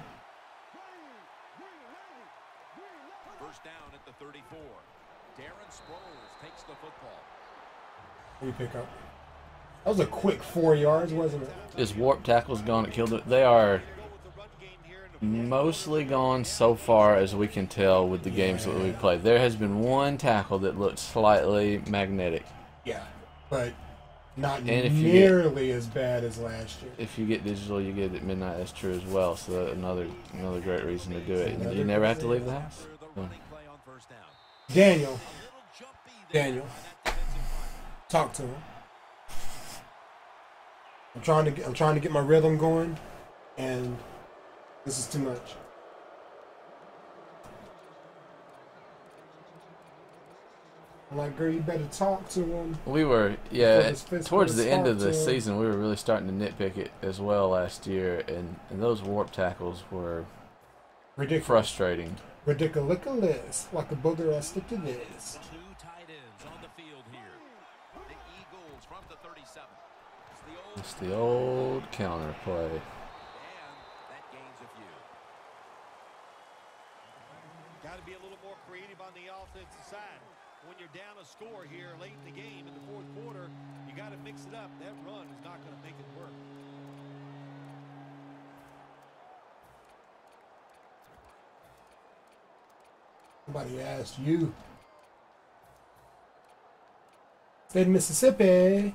First down at the 34. Darren Sproles takes the football. We pick up. That was a quick 4 yards, wasn't it? His warp tackle's gone. It killed it. They are mostly gone so far as we can tell with the games that we played. There has been one tackle that looked slightly magnetic. Yeah, but Not And if you nearly as bad as last year. If you get digital, you get it at midnight. That's true as well. So another great reason to do it. And you never have to leave the house. So. Daniel, talk to him. I'm trying to get my rhythm going, and this is too much. I'm like, girl, you better talk to him. We were, towards the end of the season, we were really starting to nitpick it as well last year, and those warp tackles were ridiculous, frustrating. Ridiculous, like a booger, I stick to this. Two tight ends on the field here. The Eagles from the 37. It's the old counter play. And that gains a few. Got to be a little more creative on the offensive side. When you're down a score here late in the game in the fourth quarter, you got to mix it up. That run is not going to make it work. Somebody asked you. State of Mississippi,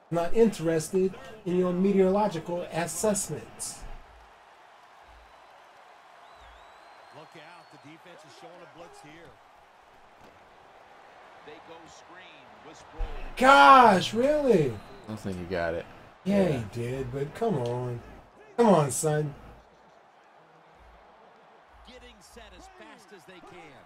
not interested in your meteorological assessments. Look out. The defense is showing a blitz here. They go screen with Sproul. Gosh, really? I think you got it. Yeah, he did, but come on. Come on, son. Getting set as fast as they can.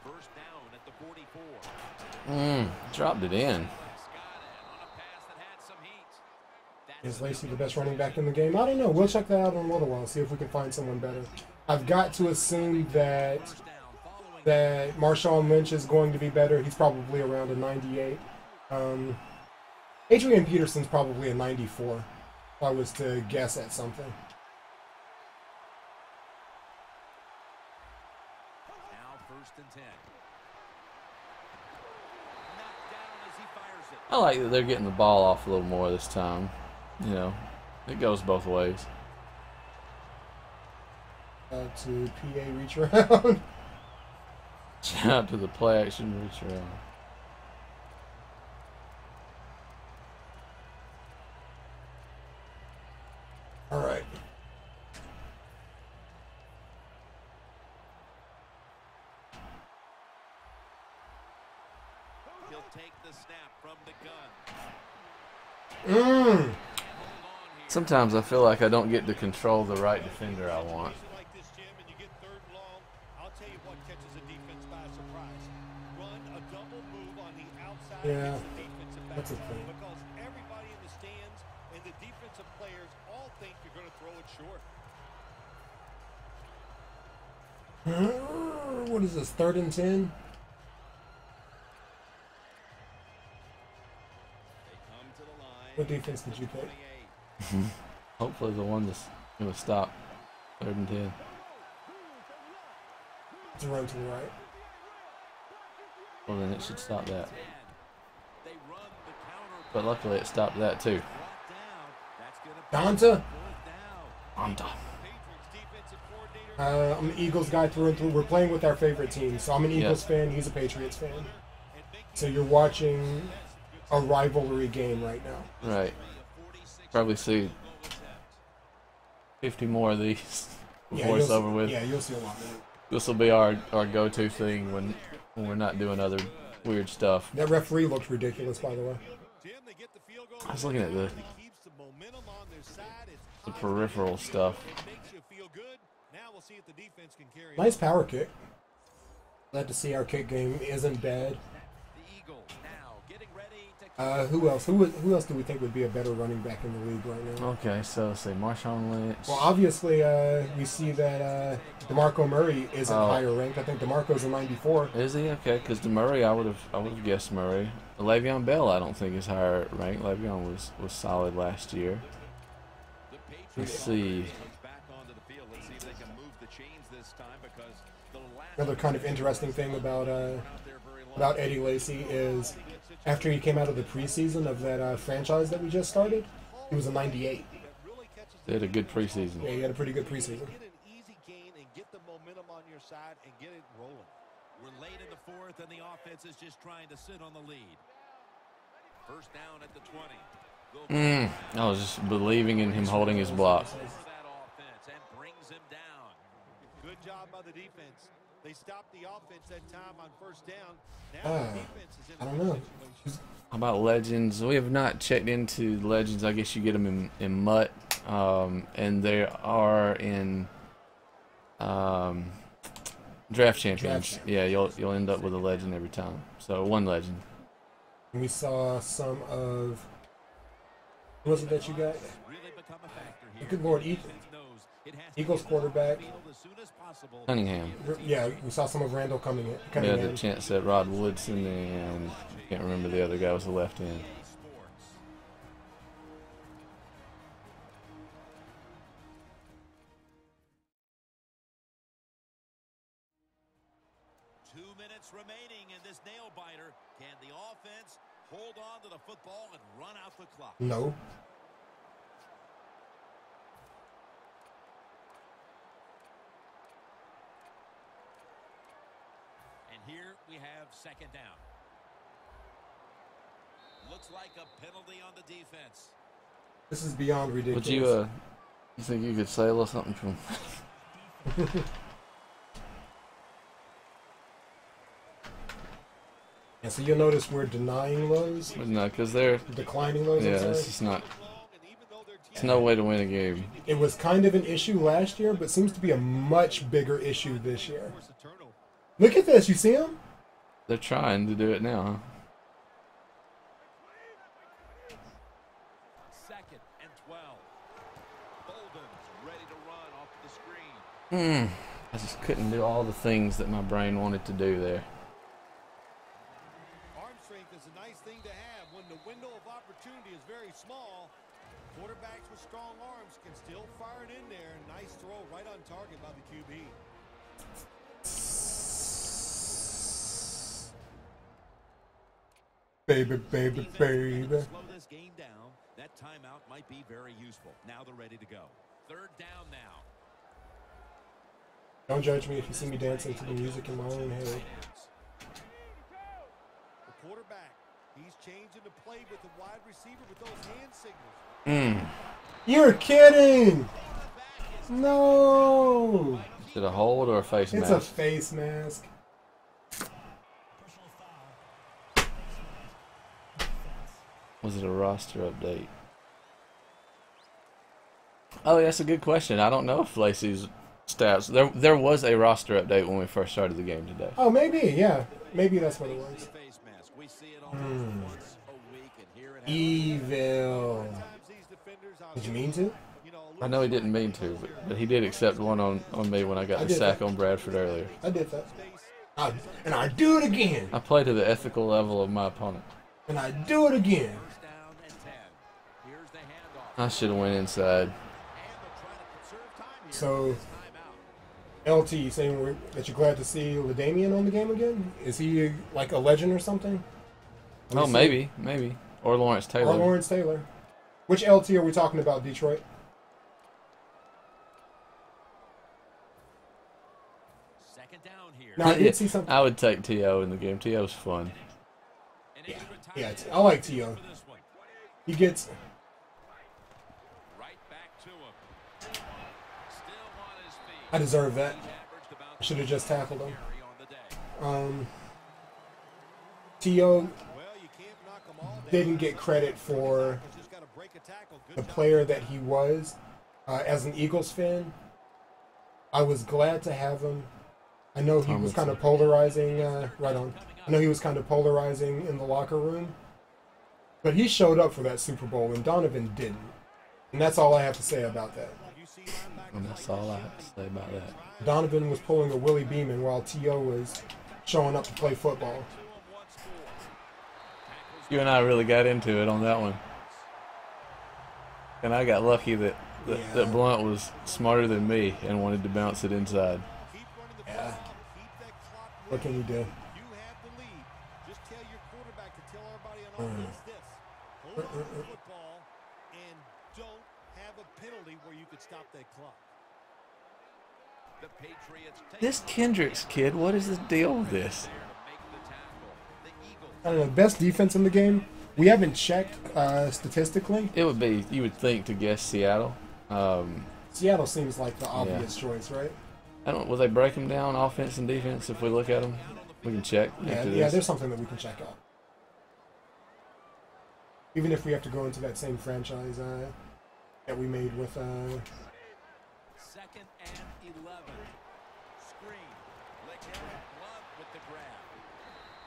First down at the 44. Dropped it in. Scott on a pass that had some heat. Is Lacey the best running back in the game? I don't know. We'll check that out in a little while, see if we can find someone better. I've got to assume that Marshawn Lynch is going to be better. He's probably around a 98. Adrian Peterson's probably a 94, if I was to guess at something. Now first and 10. Knocked down as he fires it. I like that they're getting the ball off a little more this time. You know, it goes both ways. To PA reach around. Shout out to the play action reach around. All right. He'll take the snap from the gun. Sometimes I feel like I don't get to control the right defender I want. Like this, Jim, and you get third and long, I'll tell you what catches a defense by surprise. Run a double move on the outside Yeah, against the defensive back. that's a thing. Because everybody in the stands and the defensive players all think you're going to throw it short. What is this, 3rd and 10? They come to the line. What defense did you pick? 28. Hopefully the one that's going to stop 3rd and 10. It's a run to the right. Well, then it should stop that. They run the counter. But luckily it stopped that too. Brought down. That's going to Donta? fourth down. Patriots defensive coordinator. I'm an Eagles guy through and through. We're playing with our favorite team. So I'm an Eagles fan. He's a Patriots fan. So you're watching a rivalry game right now. Right. Probably see 50 more of these before it's over with. Yeah, you'll see a lot more. This will be our go-to thing when we're not doing other weird stuff. That referee looked ridiculous, by the way. Jim, they get the field goal. I was looking at the Keeps the momentum on their side. It's peripheral stuff. It makes you feel good. Now we'll see if the defense can carry it. Nice power kick. Glad to see our kick game isn't bad. The Eagles now getting ready to Who else? Who else do we think would be a better running back in the league right now? Okay, so let's say Marshawn Lynch. Well, obviously, we see that DeMarco Murray isn't Oh. higher ranked. I think DeMarco's a 94. Is he? Okay, because Murray, I would have guessed Murray. Le'Veon Bell, I don't think is higher ranked. Le'Veon was solid last year. the Patriots. Let's see. Back onto the field. Let's see if they can move the chains this time because the last Another kind of interesting thing about out there very long. Eddie Lacy is after he came out of the preseason of that franchise that we just started, he was a 98. They had a good preseason. Yeah, he had a pretty good preseason. Get an easy gain and get the momentum on your side and get it rolling. We're late in the fourth, and the offense is just trying to sit on the lead. First down at the 20. I was just believing in him holding his block. For that offense and brings him down. Good job by the defense. They stopped the offense that time on first down. Now Ah, the defense is in I a don't good know. situation. How about legends? We have not checked into legends. I guess you get them in MUT, and they are in draft champions. Yeah, you'll end up with a legend every time. So one legend. We saw some of. What was it that you got? Really become a factor here. Good Lord, Eagles quarterback. As soon as possible. Cunningham. Yeah, we saw some of Randall coming Yeah, in. the chance at Rod Woodson, and can't remember the other guy was the left end. Sports. 2 minutes remaining in this nail biter. Can the offense hold on to the football and run out the clock? No. And here we have second down. Looks like a penalty on the defense. This is beyond ridiculous. Would you think you could say a little something from? Yeah, so you'll notice we're denying lows, No, because they're declining lows. yeah. I'm sorry. It's just not. It's no way to win a game. It was kind of an issue last year, but seems to be a much bigger issue this year. Look at this. You see him? They're trying to do it now, huh? Second and 12. Bolden's ready to run off the screen. I just couldn't do all the things that my brain wanted to do there. Arm strength is a nice thing to have when the window of opportunity is very small. Quarterbacks with strong arms can still fire it in there. Nice throw right on target by the QB. Baby, baby, baby. Slow this game down. That timeout might be very useful. Now they're ready to go. Third down now. Don't judge me if you see me dancing to the music in my own head. The quarterback, he's changing the play with the wide receiver with those hand signals. You're kidding! No! Is it a hold or a face It's a mask? face mask. Was it a roster update? Oh, that's a good question. I don't know if Lacey's stats. There was a roster update when we first started the game today. Oh, maybe, yeah. Maybe that's what it was. Face mask. We see it almost once a week, and here it happens. Evil. Sometimes these defenders are Did you mean to? I know he didn't mean to, but he did accept one on me when I got I the did sack that. on Bradford earlier. I did that. And I do it again. I play to the ethical level of my opponent. And I do it again. First down and 10. Here's the handoff. I should have went inside. And they're trying to conserve time here. So, Timeout. LT, you saying that you're glad to see LaDainian on the game again? Is he like a legend or something? Oh, maybe. Or Lawrence Taylor. Or Lawrence Taylor. Which LT are we talking about, Detroit? Second down here. No, I did see something. I would take T.O. in the game. T.O.'s fun. An extra Yeah, timeout I like T.O. for this one. He gets... Right back to him. Still on his feet. I deserve that. He averaged about I should have just tackled him. carry on the day. T.O. Well, you can't knock them all down. didn't get credit for Just gotta break a tackle. Good the job. player that he was. As an Eagles fan, I was glad to have him. I know he was kind of polarizing, right on. I know he was kind of polarizing in the locker room. But he showed up for that Super Bowl, and Donovan didn't. And that's all I have to say about that. You see linebackers And that's all I have to say about that. Donovan was pulling a Willie Beeman while T.O. was showing up to play football. You and I really got into it on that one. And I got lucky that Blunt was smarter than me and wanted to bounce it inside. keep running the Yeah. football. Keep that clock What can you do? You have the lead. Just tell your quarterback to tell everybody on offense this. Hold on to the football and don't have a penalty where you could stop that clock. The Patriots take This Kendricks kid, what is the deal with this? there to make the tackle. The Eagles I don't know, best defense in the game We haven't checked statistically. It would be, you would think, to guess Seattle. Seattle seems like the obvious choice, right? I don't. Will they break them down, offense and defense? If we look at them, we can check. Yeah, yeah. There's something that we can check out. Even if we have to go into that same franchise that we made with. 2nd and 11. Screen. Lickett Blunt with the grab.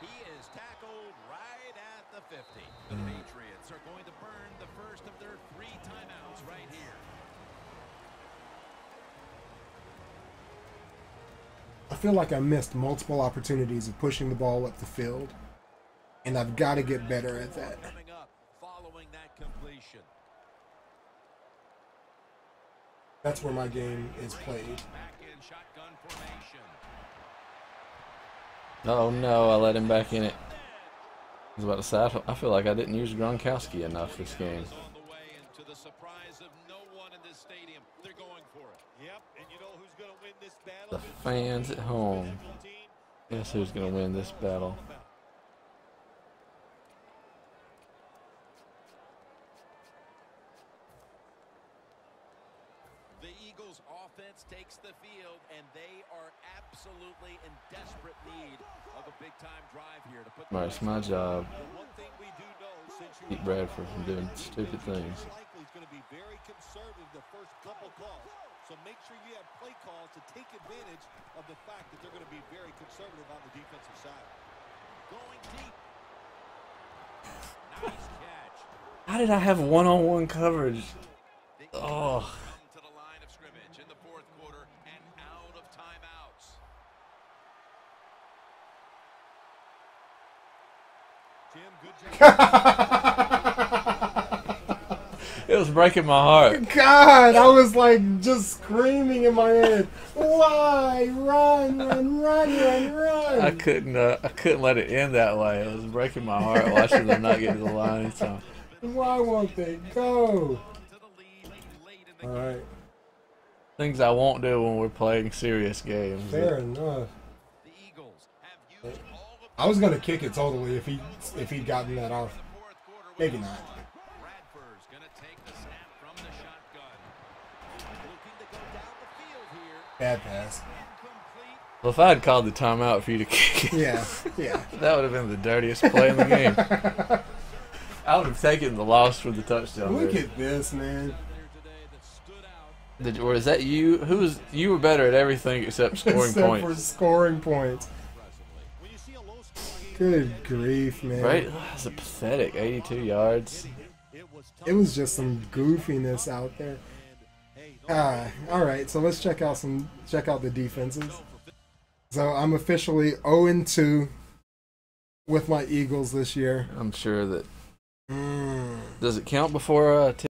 He is tackled right at the 50. The Patriots are going to burn the first of their 3 timeouts right here. I feel like I missed multiple opportunities of pushing the ball up the field, and I've got to get better at that. Coming up following that completion. That's where my game is played. Back in shotgun formation. Oh no, I let him back in it. I was about to say, I feel like I didn't use Gronkowski enough this game. On the way, and to the surprise of no one in this stadium, they're going for it. Yep, and you know who's going to win this battle? The fans at home. Guess who's going to win this battle? The Eagles offense takes the field, and they are absolutely in desperate need of a big-time drive here to put. Right, it's my job. The one thing we do know, since you Keep Bradford from doing stupid things. likely is going to be very conservative the first couple calls. So make sure you have play calls to take advantage of the fact that they're going to be very conservative on the defensive side. Going deep. Nice catch. How did I have one-on-one coverage? The Oh. Eagles come to the line of scrimmage in the 4th quarter and out of timeouts. Jim, good job. It was breaking my heart. God, I was like just screaming in my head. Why? Run, run, run, run, run. I couldn't let it end that way. It was breaking my heart watching them not get to the line. So Why won't they go? All right. things I won't do when we're playing serious games. Fair enough. The Eagles have used all of I was gonna kick it totally if he'd gotten that off. the 4th quarter. Maybe not. Bradford's going to take the snap from the shotgun. Looking to go down the field here. Bad pass. Incomplete. Well, if I had called the timeout for you to kick it, Yeah, yeah. that would have been the dirtiest play in the game. I would have taken the loss for the touchdown. Look there. at this, man. There today that stood out. Or is that you? You were better at everything except scoring Except points. for scoring points. When you see a low-scoring game, Good grief, man. Right? That's a pathetic 82 yards. it was tough. It was just some goofiness out there. Hey, no All right, so let's check out the defenses. So I'm officially 0-2 with my Eagles this year. I'm sure that. Does it count before